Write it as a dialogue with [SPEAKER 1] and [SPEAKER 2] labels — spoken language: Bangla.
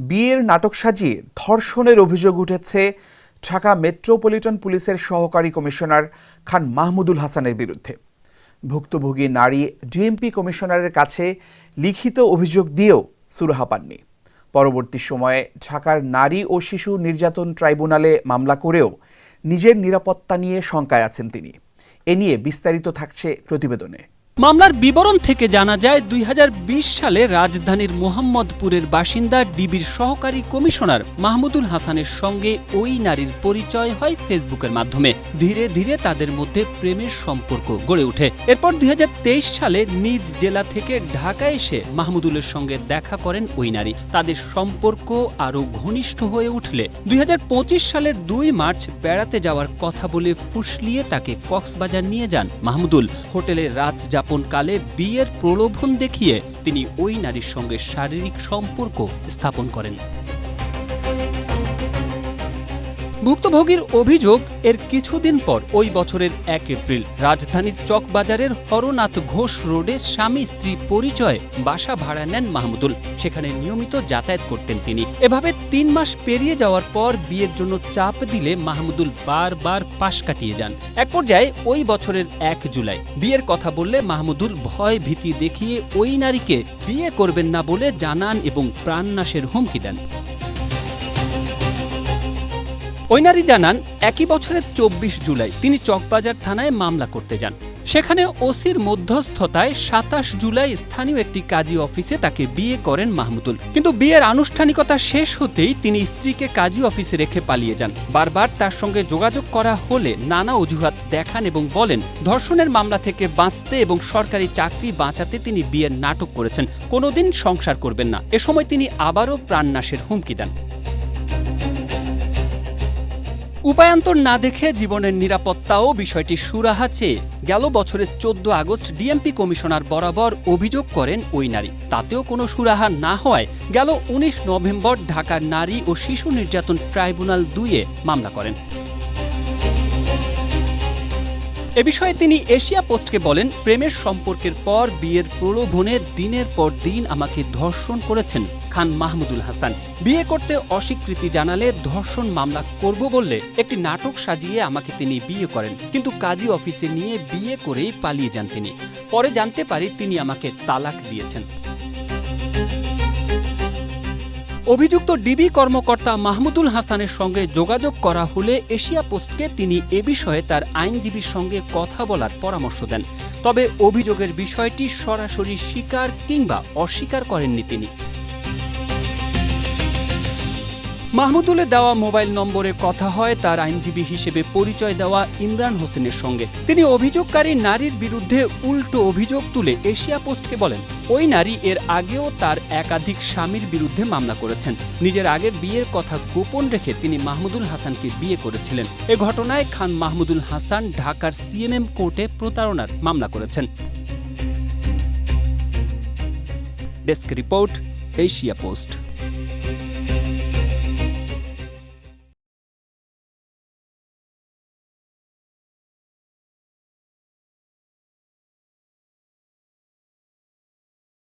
[SPEAKER 1] বিয়ের নাটক সাজিয়ে ধর্ষণের অভিযোগ উঠেছে ঢাকা মেট্রোপলিটন পুলিশের সহকারী কমিশনার খান মাহমুদুল হাসানের বিরুদ্ধে। ভুক্তভোগী নারী ডিএমপি কমিশনারের কাছে লিখিত অভিযোগ দিয়েও সুরাহা পাননি। পরবর্তী সময়ে ঢাকার নারী ও শিশু নির্যাতন ট্রাইব্যুনালে মামলা করেও নিজের নিরাপত্তা নিয়ে শঙ্কায় আছেন তিনি। এ নিয়ে বিস্তারিত থাকছে প্রতিবেদনে।
[SPEAKER 2] মামলার বিবরণ থেকে জানা যায় ২০২০ সালে রাজধানীর মোহাম্মদপুরের বাসিন্দা ডিবির সহকারী কমিশনার মাহমুদুল হাসানের সঙ্গে ওই নারীর পরিচয় হয় ফেসবুকের মাধ্যমে। ধীরে ধীরে তাদের মধ্যে প্রেমের সম্পর্ক গড়ে ওঠে। এরপর ২০২৩ সালে নিজ জেলা থেকে ঢাকায় এসে মাহমুদুলের সঙ্গে দেখা করেন ওই নারী। তাদের সম্পর্ক আরও ঘনিষ্ঠ হয়ে উঠলে ২০২৫ সালের ২ মার্চ বেড়াতে যাওয়ার কথা বলে ফুসলিয়ে তাকে কক্সবাজার নিয়ে যান মাহমুদুল। হোটেলে রাত যাপনকালে বিয়ের প্রলোভন দেখিয়ে তিনি ওই নারীর সঙ্গে শারীরিক সম্পর্ক স্থাপন করেন। ভুক্তভোগীর অভিযোগ, এর কিছুদিন পর ওই বছরের ১ এপ্রিল রাজধানীর চকবাজারের হরনাথ ঘোষ রোডে স্বামী স্ত্রী পরিচয়ে বাসা ভাড়া নেন মাহমুদুল। সেখানে নিয়মিত যাতায়াত করতেন তিনি। এভাবে ৩ মাস পেরিয়ে যাওয়ার পর বিয়ের জন্য চাপ দিলে মাহমুদুল বারবার পাশ কাটিয়ে যান। এক পর্যায়ে ওই বছরের ১ জুলাই বিয়ের কথা বললে মাহমুদুল ভয় ভীতি দেখিয়ে ওই নারীকে বিয়ে করবেন না বলে জানান এবং প্রাণনাশের হুমকি দেন। ওই নারী জানান, একই বছরের ২৪ জুলাই তিনি চকবাজার থানায় মামলা করতে যান। সেখানে ওসির মধ্যস্থতায় ২৭ জুলাই স্থানীয় একটি কাজী অফিসে তাকে বিয়ে করেন মাহমুদুল। কিন্তু বিয়ের আনুষ্ঠানিকতা শেষ হতেই তিনি স্ত্রীকে কাজী অফিসে রেখে পালিয়ে যান। বারবার তার সঙ্গে যোগাযোগ করা হলে নানা অজুহাত দেখান এবং বলেন ধর্ষণের মামলা থেকে বাঁচতে এবং সরকারি চাকরি বাঁচাতে তিনি বিয়ের নাটক করেছেন, কোনোদিন সংসার করবেন না। এ সময় তিনি আবারও প্রাণনাশের হুমকি দেন। উপায়ান্তর না দেখে জীবনের নিরাপত্তাও বিষয়টি সুরাহা চেয়ে গেল বছরের ১৪ আগস্ট ডিএমপি কমিশনার বরাবর অভিযোগ করেন ওই নারী। তাতেও কোনো সুরাহা না হওয়ায় গেল ১৯ নভেম্বর ঢাকার নারী ও শিশু নির্যাতন ট্রাইব্যুনাল ২-এ মামলা করেন। এ বিষয়ে তিনি এশিয়া পোস্টকে বলেন, প্রেমের সম্পর্কের পর বিয়ের প্রলোভনে দিনের পর দিন আমাকে ধর্ষণ করেছেন খান মাহমুদুল হাসান। বিয়ে করতে অস্বীকৃতি জানালে ধর্ষণ মামলা করব বললে একটি নাটক সাজিয়ে আমাকে তিনি বিয়ে করেন, কিন্তু কাজী অফিসে নিয়ে বিয়ে করেই পালিয়ে যান তিনি। পরে জানতে পারি তিনি আমাকে তালাক দিয়েছেন। অভিযুক্ত ডিবি কর্মকর্তা মাহমুদুল হাসানের সঙ্গে যোগাযোগ করা হলে এশিয়া পোস্টকে তিনি এ বিষয়ে তার আইনজীবীর সঙ্গে কথা বলার পরামর্শ দেন। তবে অভিযোগের বিষয়টি সরাসরি স্বীকার কিংবা অস্বীকার করেননি তিনি। মাহমুদুলের দেওয়া মোবাইল নম্বরে কথা হয় তার আইনজীবী হিসেবে পরিচয় দেওয়া ইমরান হোসেনের সঙ্গে। তিনি অভিযোগকারী নারীর বিরুদ্ধে উল্টো অভিযোগ তুলে এশিয়া পোস্টকে বলেন, ওই নারী এর আগেও তার একাধিক স্বামীর বিরুদ্ধে মামলা করেছেন। নিজের আগের বিয়ের কথা গোপন রেখে তিনি মাহমুদুল হাসানকে বিয়ে করেছিলেন। এ ঘটনায় খান মাহমুদুল হাসান ঢাকার সিএমএম কোর্টে প্রতারণার মামলা করেছেন। Desk report, Asia post.